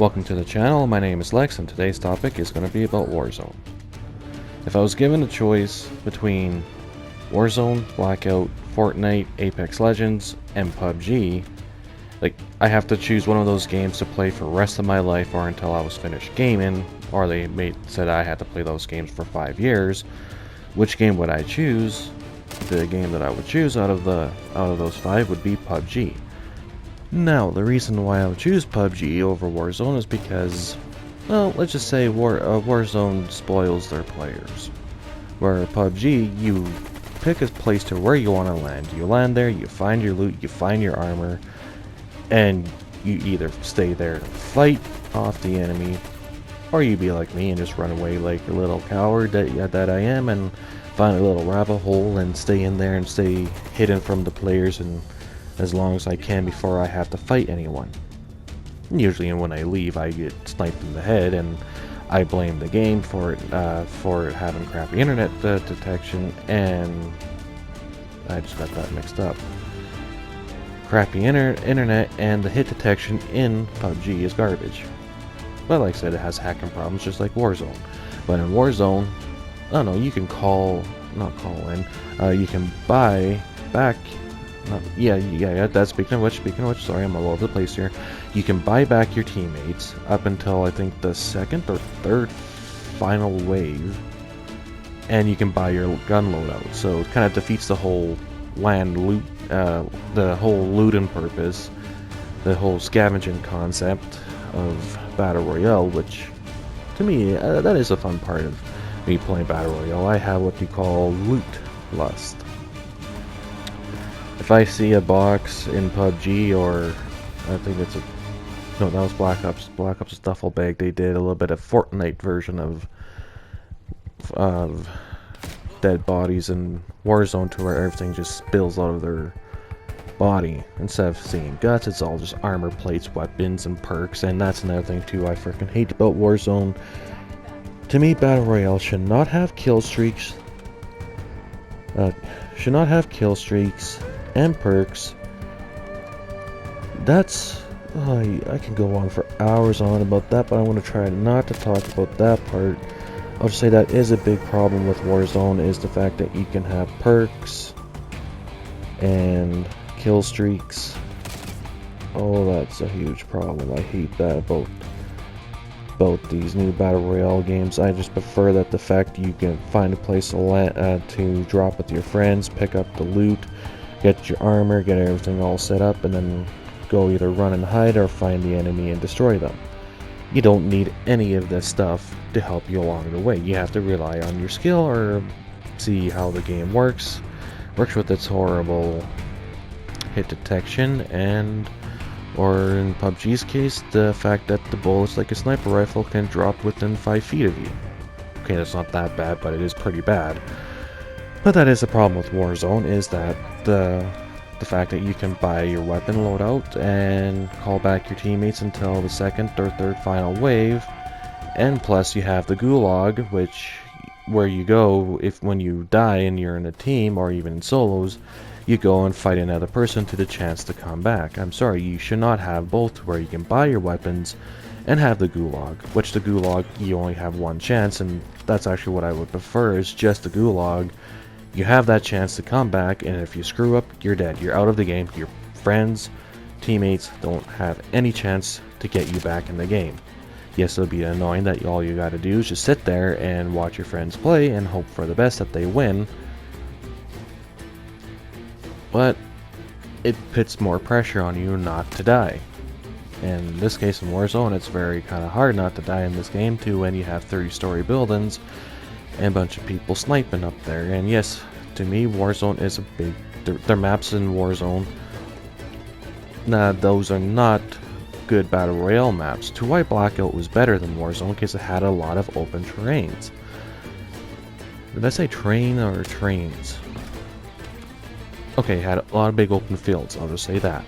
Welcome to the channel, my name is Lex and today's topic is going to be about Warzone. If I was given a choice between Warzone, Blackout, Fortnite, Apex Legends, and PUBG, I have to choose one of those games to play for the rest of my life or until I was finished gaming, or said I had to play those games for 5 years. Which game would I choose? The game that I would choose out of those 5 would be PUBG. Now, the reason why I would choose PUBG over Warzone is because, well, let's just say Warzone spoils their players. Where PUBG, you pick a place to where you want to land. You land there, you find your loot, you find your armor, and you either stay there to fight off the enemy, or you be like me and just run away like a little coward that I am and find a little rabbit hole and stay in there and stay hidden from the players and as long as I can before I have to fight anyone. Usually when I leave I get sniped in the head and I blame the game for having crappy internet detection, and I just got that mixed up. Crappy internet and the hit detection in PUBG is garbage. But like I said, it has hacking problems just like Warzone. But in Warzone, oh no, you can you can buy back. That's speaking of which, sorry, I'm all over the place here. You can buy back your teammates up until I think the second or third final wave, and you can buy your gun loadout. So it kind of defeats the whole land loot, the whole looting purpose, the whole scavenging concept of Battle Royale, which to me, that is a fun part of me playing Battle Royale. I have what you call loot lust. If I see a box in PUBG, or I think that was Black Ops. Black Ops duffel bag. They did a little bit of Fortnite version of dead bodies in Warzone, to where everything just spills out of their body. Instead of seeing guts, it's all just armor plates, weapons, and perks. And that's another thing too I freaking hate about Warzone. To me, Battle Royale should not have kill streaks. And perks. That's I can go on for hours on about that, but I want to try not to talk about that part. I'll just say that is a big problem with Warzone, is the fact that you can have perks and kill streaks. Oh, that's a huge problem. I hate that about these new Battle Royale games. I just prefer that the fact you can find a place to drop with your friends, pick up the loot, get your armor, get everything all set up, and then go either run and hide or find the enemy and destroy them. You don't need any of this stuff to help you along the way. You have to rely on your skill or see how the game works with its horrible hit detection, or in PUBG's case, the fact that the bullets, like a sniper rifle, can drop within 5 feet of you. Okay, that's not that bad, but it is pretty bad. But that is the problem with Warzone, is that the fact that you can buy your weapon loadout and call back your teammates until the second or third final wave, and plus you have the gulag, where you go when you die and you're in a team or even in solos, you go and fight another person to the chance to come back. I'm sorry, you should not have both, where you can buy your weapons and have the gulag, which the gulag, you only have one chance, and that's actually what I would prefer, is just the gulag. You have that chance to come back, and if you screw up, you're dead. You're out of the game. Your friends, teammates don't have any chance to get you back in the game. Yes, it'll be annoying that all you gotta do is just sit there and watch your friends play and hope for the best that they win. But it puts more pressure on you not to die. And in this case, in Warzone, it's very kind of hard not to die in this game too, when you have 30-story buildings and a bunch of people sniping up there. And yes, to me, Warzone is a big... Their maps in Warzone, those are not good Battle Royale maps. To why Blackout was better than Warzone, because it had a lot of open terrains. Did I say train or trains? Okay, it had a lot of big open fields, I'll just say that.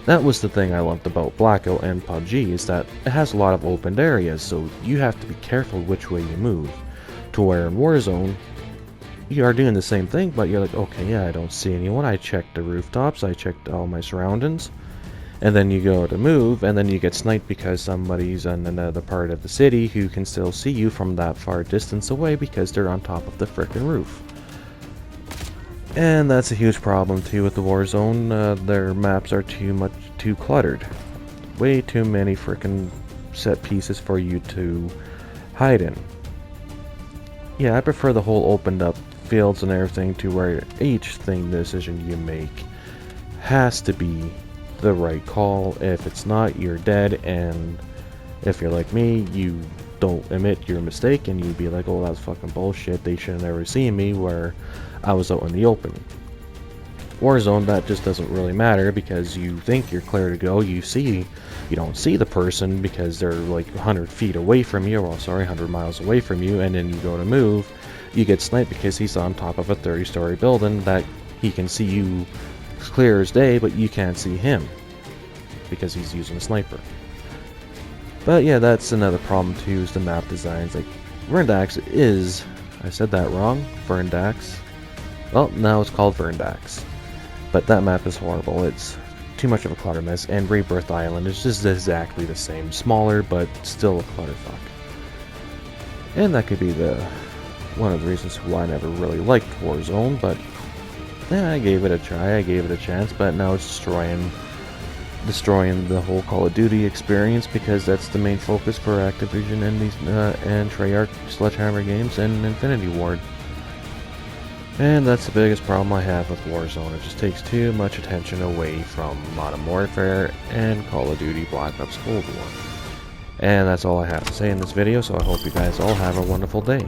That was the thing I loved about Blackout and PUBG, is that it has a lot of opened areas, so you have to be careful which way you move. To where in Warzone, you are doing the same thing, but you're like, okay, yeah, I don't see anyone. I checked the rooftops, I checked all my surroundings, And then you go to move, and then you get sniped because somebody's on another part of the city who can still see you from that far distance away because they're on top of the frickin' roof. And that's a huge problem too with the Warzone. Their maps are too cluttered. Way too many frickin' set pieces for you to hide in. Yeah, I prefer the whole opened up fields and everything to where each decision you make has to be the right call. If it's not, you're dead, and if you're like me, you don't admit your mistake and you'd be like, oh, that's fucking bullshit, they should have never seen me, where I was out in the open. Warzone, that just doesn't really matter because you think you're clear to go. You don't see the person because they're like 100 feet away from you, or 100 miles away from you, and then you go to move, you get sniped because he's on top of a 30-story building that he can see you clear as day, but you can't see him because he's using a sniper. But yeah, that's another problem too, is the map designs. Like, Verndax is, I said that wrong, Verndax. Well, now it's called Verndax. But that map is horrible. It's too much of a clutter mess, and Rebirth Island is just exactly the same. Smaller, but still a clutterfuck. And that could be one of the reasons why I never really liked Warzone, but yeah, I gave it a try, I gave it a chance, but now it's destroying the whole Call of Duty experience, because that's the main focus for Activision and these and Treyarch Sledgehammer Games and Infinity Ward. And that's the biggest problem I have with Warzone. It just takes too much attention away from Modern Warfare and Call of Duty Black Ops Cold War. And that's all I have to say in this video, so I hope you guys all have a wonderful day.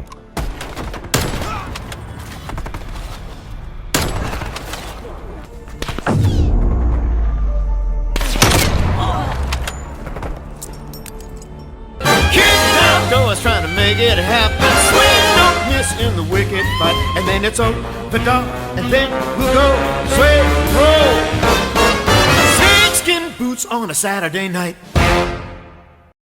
Trying to make it happen. Swing, don't miss in the wicked fight. And then it's over, dog, and then we'll go swing, roll. Snakeskin boots on a Saturday night.